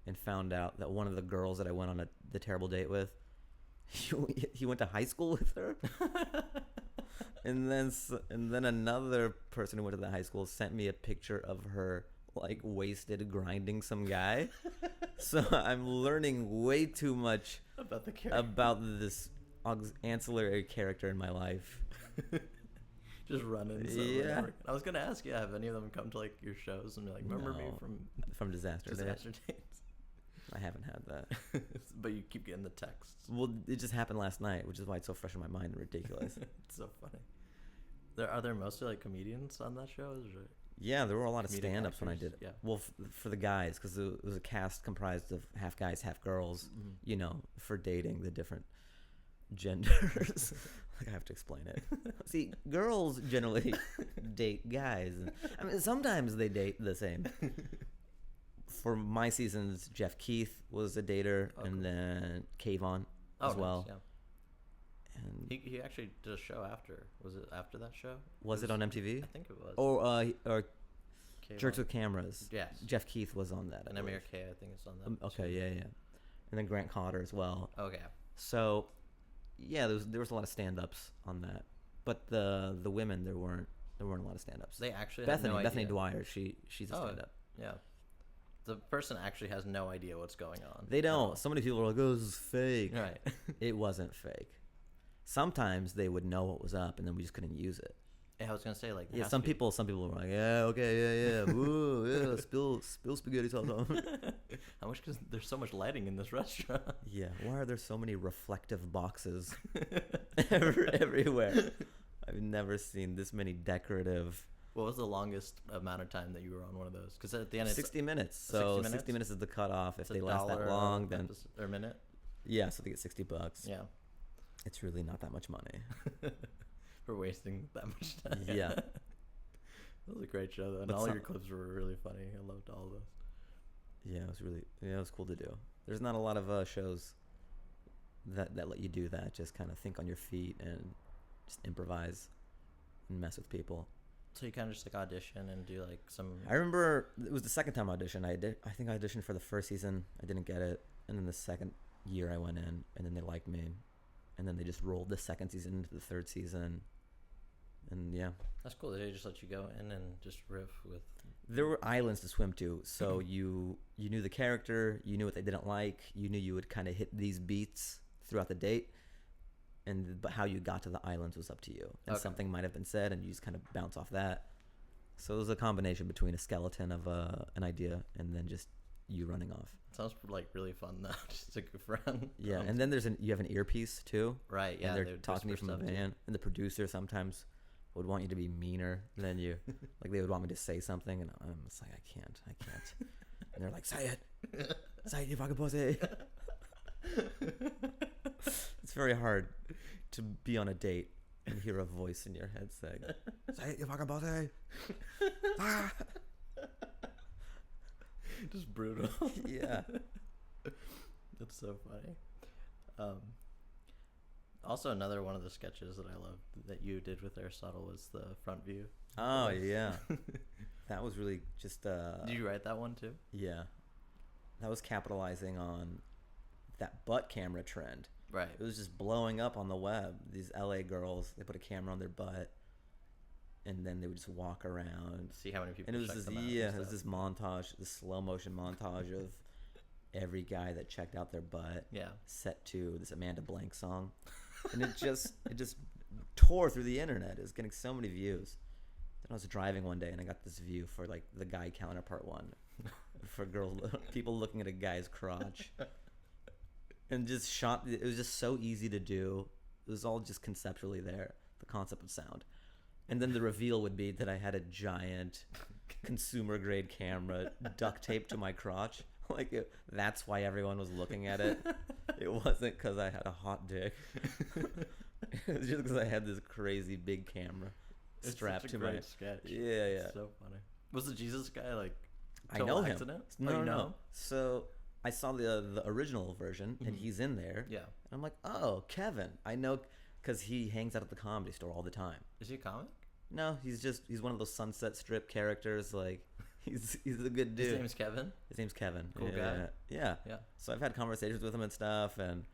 and found out that one of the girls that I went on the terrible date with, he went to high school with her. and then another person who went to the high school sent me a picture of her like wasted grinding some guy. So I'm learning way too much about this ancillary character in my life. Just running. Yeah. I was gonna ask you, have any of them come to like your shows and be like, remember me from Disaster Dates? I haven't had that. But you keep getting the texts. Well, it just happened last night, which is why it's so fresh in my mind and ridiculous. It's so funny. Are there mostly like comedians on that show? Yeah, there were a lot of Comedic stand-ups when I actors? did it. Yeah. Well, for the guys, because it was a cast comprised of half guys, half girls, you know, for dating the different genders. Like I have to explain it. See, girls generally date guys. I mean, sometimes they date the same. For my seasons, Jeff Keith was a dater, and then Kayvon as well. Nice, yeah. And he actually did a show after. Was it after that show? Was it on MTV? I think it was. Or Kayvon. Jerks with Cameras. Yes. Jeff Keith was on that. And Amir K, I think, is on that. Okay, yeah. And then Grant Cotter as well. Okay. So, yeah, there was a lot of stand-ups on that, but the women there weren't a lot of stand-ups. They actually Bethany idea. Dwyer, she's a stand-up. Yeah. The person actually has no idea what's going on. They don't. So many people are like, "Oh, this is fake." Right. It wasn't fake. Sometimes they would know what was up, and then we just couldn't use it. Yeah, I was gonna say like. Yeah, some people were like, "Yeah, okay, yeah, woo, yeah, spill spaghetti sauce on." How much? Because there's so much lighting in this restaurant. Yeah, why are there so many reflective boxes everywhere? I've never seen this many decorative What was the longest amount of time that you were on one of those? Because at the end, it's 60 minutes. So 60 minutes is the cutoff. If they last that long, then or minute. Yeah, so they get $60. Yeah, it's really not that much money for wasting that much time. Yeah, that was a great show though, and all your clips were really funny. I loved all of those. Yeah, it was cool to do. There's not a lot of shows that let you do that. Just kind of think on your feet and just improvise and mess with people. So you kind of just like audition and do like some. I remember it was the second time I auditioned. I think I auditioned for the first season. I didn't get it, and then the second year I went in, and then they liked me, and then they just rolled the second season into the third season, and yeah. That's cool. They just let you go in and just riff with. There were islands to swim to, so you knew the character, you knew what they didn't like, you knew you would kind of hit these beats throughout the date, but how you got to the islands was up to you. And something might have been said, and you just kind of bounce off that. So it was a combination between a skeleton of an idea and then just you running off. Sounds like really fun though, just to goof around. Yeah, and then you have an earpiece too. Right. Yeah. And they're talking to you from the van, and the producer sometimes would want you to be meaner than you. Like they would want me to say something, and I'm just like, I can't. And they're like, say it, you fucking pussy. It's very hard to be on a date and hear a voice in your head saying, say it, you fucking pussy. Ah. Just brutal. Yeah. That's so funny. Also, another one of the sketches that I loved that you did with Aristotle was the front view. Oh, yeah. That was really just... Did you write that one too? Yeah. That was capitalizing on that butt camera trend. Right. It was just blowing up on the web. These LA girls, they put a camera on their butt, and then they would just walk around. See how many people and it was check this, them out. Yeah, it was this montage, this slow motion montage of every guy that checked out their butt. Yeah. Set to this Amanda Blank song. And it just tore through the internet. It was getting so many views. Then I was driving one day and I got this view for like the guy counter part 1 for people looking at a guy's crotch. And just shot. It was just so easy to do. It was all just conceptually there, the concept of sound. And then the reveal would be that I had a giant consumer grade camera duct taped to my crotch. That's why everyone was looking at it. It wasn't because I had a hot dick. It was just because I had this crazy big camera strapped to my sketch. Yeah. It's so funny. Was the Jesus guy like? I know him. Accident? No. So I saw the original version, and he's in there. Yeah. And I'm like, oh, Kevin. I know, because he hangs out at the Comedy Store all the time. Is he a comic? No, he's one of those Sunset Strip characters. Like, he's a good dude. His name's Kevin? His name's Kevin. Cool guy. Yeah. Yeah. So I've had conversations with him and stuff, and...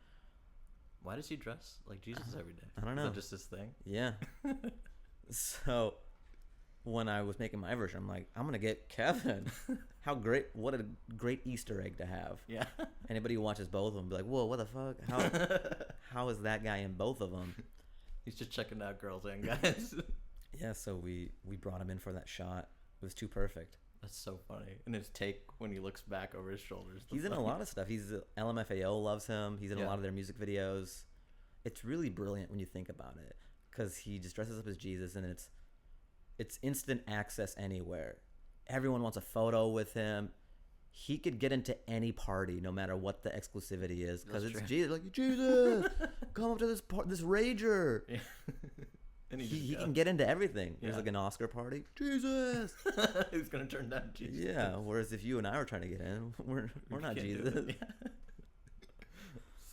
Why does he dress like Jesus every day? I don't know. Is that just his thing? Yeah. So when I was making my version, I'm like, I'm going to get Kevin. What a great Easter egg to have. Yeah. Anybody who watches both of them be like, whoa, what the fuck? How is that guy in both of them? He's just checking out girls and guys. Yeah, so we brought him in for that shot. It was too perfect. That's so funny. And his take when he looks back over his shoulders. He's in a lot of stuff. LMFAO loves him. He's in a lot of their music videos. It's really brilliant when you think about it, because he just dresses up as Jesus, and it's instant access anywhere. Everyone wants a photo with him. He could get into any party, no matter what the exclusivity is, because it's Jesus. Like, Jesus, come up to this rager. Yeah. And he can get into everything. There's like an Oscar party. Jesus. He's gonna turn down Jesus. Yeah. Whereas if you and I were trying to get in, we're not Jesus. Yeah.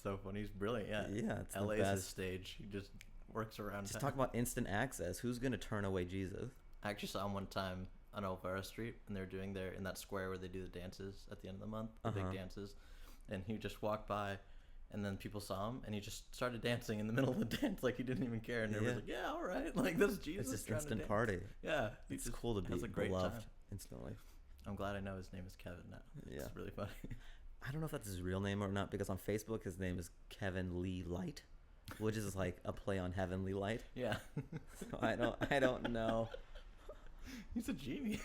So funny. He's brilliant. Yeah. Yeah. It's LA is his stage. He just works around. Just talk about instant access. Who's gonna turn away Jesus? I actually saw him one time on Elvira Street, and they're doing in that square where they do the dances at the end of the month, the big dances, and he just walked by. And then people saw him, and he just started dancing in the middle of the dance, like he didn't even care. And everyone's like, "Yeah, all right, like that's Jesus." It's just instant party. Yeah, it's cool to be beloved instantly. I'm glad I know his name is Kevin now. Yeah, it's really funny. I don't know if that's his real name or not, because on Facebook his name is Kevin Lee Light, which is like a play on Heavenly Light. Yeah. So I don't know. He's a genius.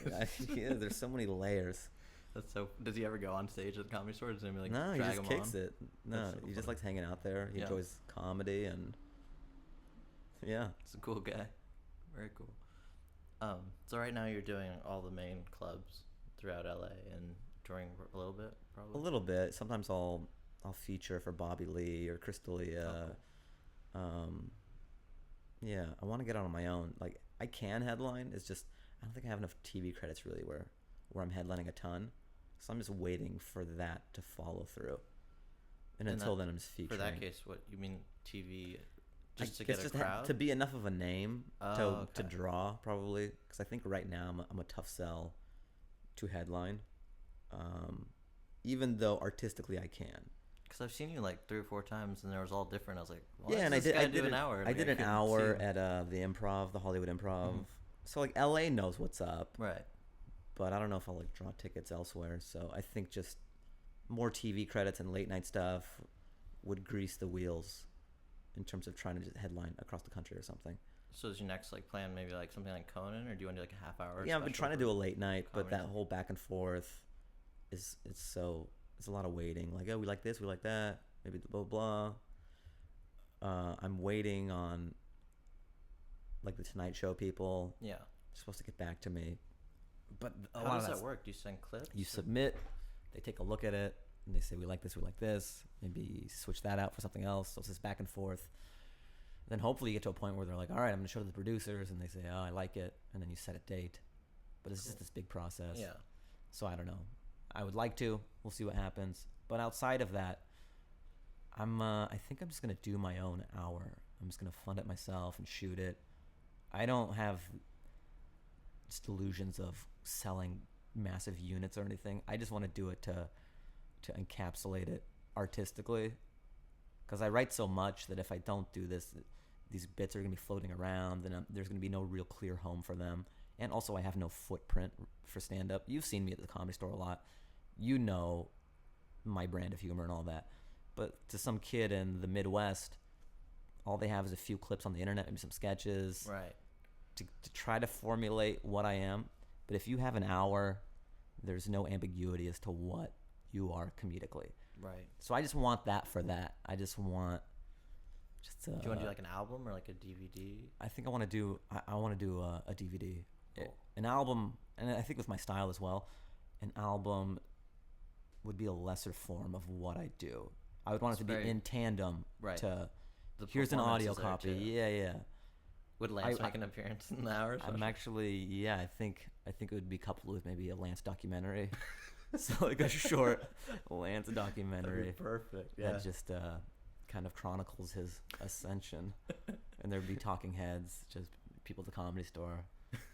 He is. There's so many layers. That's so. Does he ever go on stage at the Comedy Store? Does he like no, he drag just him kicks on? it. No, he just likes hanging out there. He enjoys comedy, and yeah, he's a cool guy. Very cool. So right now you're doing all the main clubs throughout LA and touring a little bit, probably. A little bit. Sometimes I'll feature for Bobby Lee or Crystalia. Oh, cool. Yeah, I want to get out on my own. Like I can headline. It's just I don't think I have enough TV credits really where I'm headlining a ton. So I'm just waiting for that to follow through. And until then, I'm just featuring. For that case, what you mean TV? Just to get a crowd? To be enough of a name to draw, probably. Because I think right now I'm a tough sell to headline. Even though artistically I can. Because I've seen you like 3 or 4 times, and they was all different. I was like, yeah, and I did an hour. I did an hour at the Improv, the Hollywood Improv. Mm-hmm. So like LA knows what's up, right? But I don't know if I'll like draw tickets elsewhere. So I think just more TV credits and late night stuff would grease the wheels in terms of trying to just headline across the country or something. So is your next like plan maybe like something like Conan, or do you want to do like a half hour? Yeah, I've been trying to do a late night, but that whole back and forth it's a lot of waiting. Like, oh, we like this, we like that, maybe blah blah blah. I'm waiting on like the Tonight Show people. Yeah, they're supposed to get back to me. But how does that work? Do you send clips? You submit, they take a look at it, and they say we like this, we like this. Maybe switch that out for something else. So it's this back and forth. Then hopefully you get to a point where they're like, all right, I'm going to show to the producers, and they say, oh, I like it, and then you set a date. But it's just this big process. Yeah. So I don't know. I would like to. We'll see what happens. But outside of that, I think I'm just going to do my own hour. I'm just going to fund it myself and shoot it. I don't have just delusions of selling massive units or anything. I just want to do it to encapsulate it artistically, because I write so much that if I don't do this, these bits are going to be floating around, and there's going to be no real clear home for them. And also I have no footprint for stand-up. You've seen me at the Comedy Store a lot. You know my brand of humor and all that. But to some kid in the Midwest, all they have is a few clips on the internet, maybe some sketches. Right. To try to formulate what I am. But if you have an hour, there's no ambiguity as to what you are comedically. Right. So I just want that for that. I just want do you want to do like an album or like a DVD? I think I want to do a DVD. Cool. An album, and I think with my style as well, an album would be a lesser form of what I do. I would want it to be in tandem to here's an audio copy. Yeah. Would Lance make an appearance in the hour? I'm actually, I think it would be coupled with maybe a Lance documentary. So like a short Lance documentary. Perfect. Yeah. That just kind of chronicles his ascension. And there'd be talking heads, just people at the Comedy Store,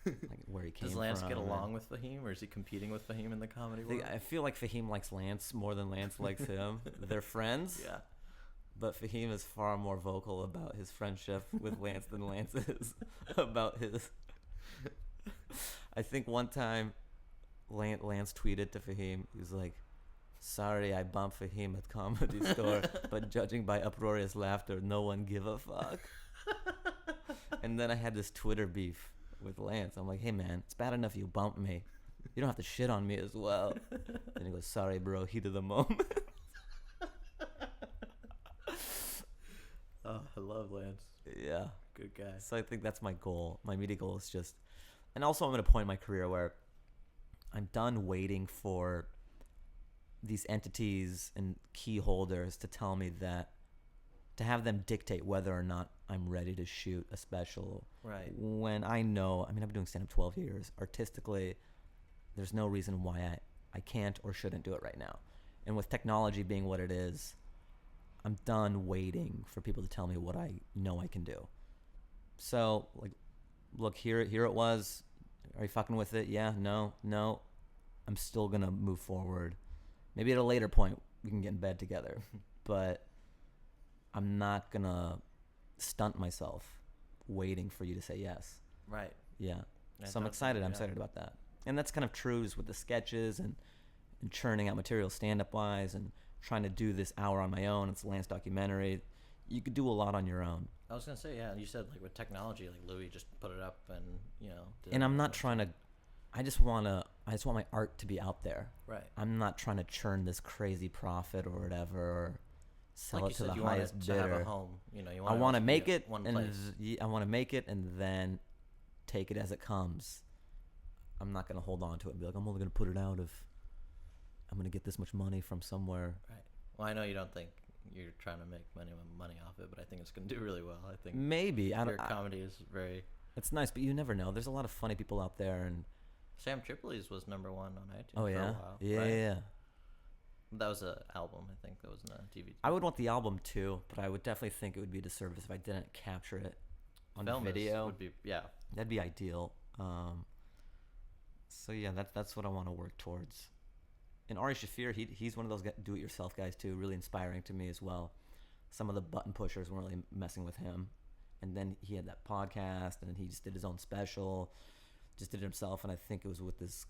like where he came from. Does Lance get along with Fahim, or is he competing with Fahim in the comedy world? I feel like Fahim likes Lance more than Lance likes him. They're friends. Yeah. But Fahim is far more vocal about his friendship with Lance than Lance is about his. I think one time Lance tweeted to Fahim, he was like, sorry I bumped Fahim at Comedy Store, but judging by uproarious laughter, no one give a fuck. And then I had this Twitter beef with Lance. I'm like, hey man, it's bad enough you bumped me. You don't have to shit on me as well. And he goes, sorry bro, heat of the moment. Oh, I love Lance. Yeah. Good guy. So I think that's my goal. My immediate goal is just, and also I'm at a point in my career where I'm done waiting for these entities and key holders to tell me that, to have them dictate whether or not I'm ready to shoot a special. Right. When I know, I've been doing stand-up 12 years. Artistically, there's no reason why I can't or shouldn't do it right now. And with technology being what it is, I'm done waiting for people to tell me what I know I can do. So, like, look, here it was. Are you fucking with it? Yeah, no. I'm still going to move forward. Maybe at a later point we can get in bed together. But I'm not going to stunt myself waiting for you to say yes. Right. Yeah. So I'm excited. I'm excited about that. And that's kind of true with the sketches and churning out material stand-up wise and trying to do this hour on my own. It's a Lance documentary. You could do a lot on your own. I was gonna say, yeah. You said like with technology, like Louis just put it up and And I'm not trying to. I just want my art to be out there. Right. I'm not trying to churn this crazy profit or whatever, or sell like it to said, the highest bidder. To have a home. You I want to make it, and I want to make it, and then take it as it comes. I'm not gonna hold on to it and be like, I'm only gonna put it out if I'm gonna get this much money from somewhere. Right. Well, I know you don't think you're trying to make money off it, but I think it's gonna do really well. I think maybe your comedy is very. It's nice, but you never know. There's a lot of funny people out there, and Sam Tripoli's was #1 on iTunes. Oh yeah, for a while, yeah, right? yeah. That was an album, I think. That wasn't a DVD. I would want the album too, but I would definitely think it would be a disservice if I didn't capture it on video. Would be, yeah, that'd be ideal. So yeah, that's what I want to work towards. And Ary Shafir, he's one of those do-it-yourself guys too, really inspiring to me as well. Some of the button pushers weren't really messing with him, and then he had that podcast, and then he just did his own special, just did it himself, and I think it was with this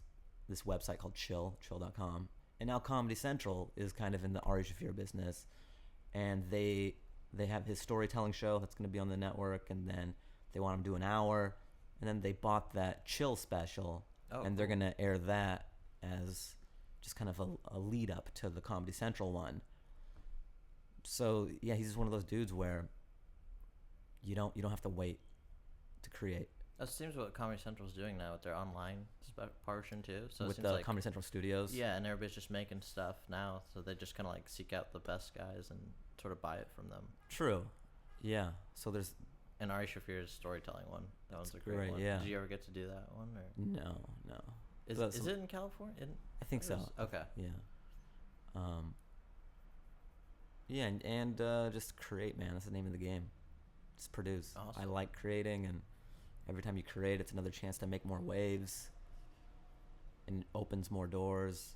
website called chill.com. And now Comedy Central is kind of in the Ary Shafir business, and they have his storytelling show that's going to be on the network, and then they want him to do an hour, and then they bought that Chill special, and they're going to air that as just kind of a lead up to the Comedy Central one. So yeah, he's just one of those dudes where you don't have to wait to create. That seems what Comedy Central is doing now with their online portion too. So with it seems the like, Comedy Central studios. Yeah, and everybody's just making stuff now, so they just kind of like seek out the best guys and sort of buy it from them. True. Yeah. So there's. And Ary Shafir's storytelling one. That one's a great one. Yeah. Did you ever get to do that one? Or? No. Is it in California? I think so. Okay. Yeah. Yeah, and just create, man. That's the name of the game. Just produce. Awesome. I like creating, and every time you create, it's another chance to make more waves, and it opens more doors.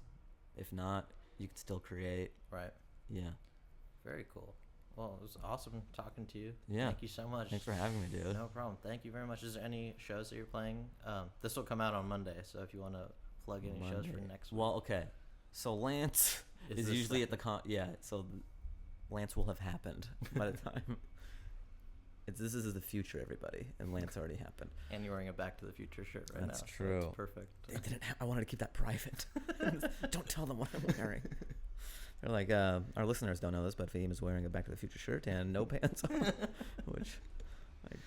If not, you can still create. Right. Yeah. Very cool. Well, it was awesome talking to you. Yeah. Thank you so much. Thanks for having me, dude. No problem. Thank you very much. Is there any shows that you're playing? This will come out on Monday, so if you want to plug any shows for next week. Well, okay. So Lance is usually at the yeah. So Lance will have happened by the time. This is the future, everybody, and Lance already happened. And you're wearing a Back to the Future shirt right now. That's true. So it's perfect. They didn't. I wanted to keep that private. Don't tell them what I'm wearing. They're like, our listeners don't know this, but Fahim is wearing a Back to the Future shirt and no pants on. Which, like,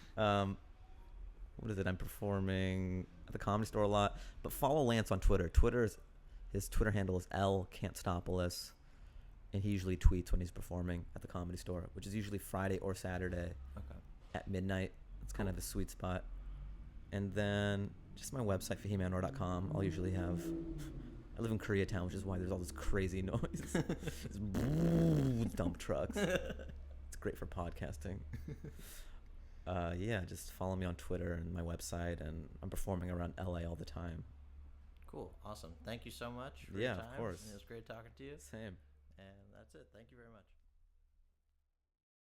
what is it? I'm performing at the Comedy Store a lot, but follow Lance on Twitter. His Twitter handle is L Cantstopolis, and he usually tweets when he's performing at the Comedy Store, which is usually Friday or Saturday at midnight. It's kind of the sweet spot. And then just my website, fahimanwar.com. I'll usually have. I live in Koreatown, which is why there's all this crazy noise. It's dump trucks. It's great for podcasting. Yeah, just follow me on Twitter and my website, and I'm performing around LA all the time. Cool. Awesome. Thank you so much for your time. Of course. It was great talking to you. Same. And that's it. Thank you very much.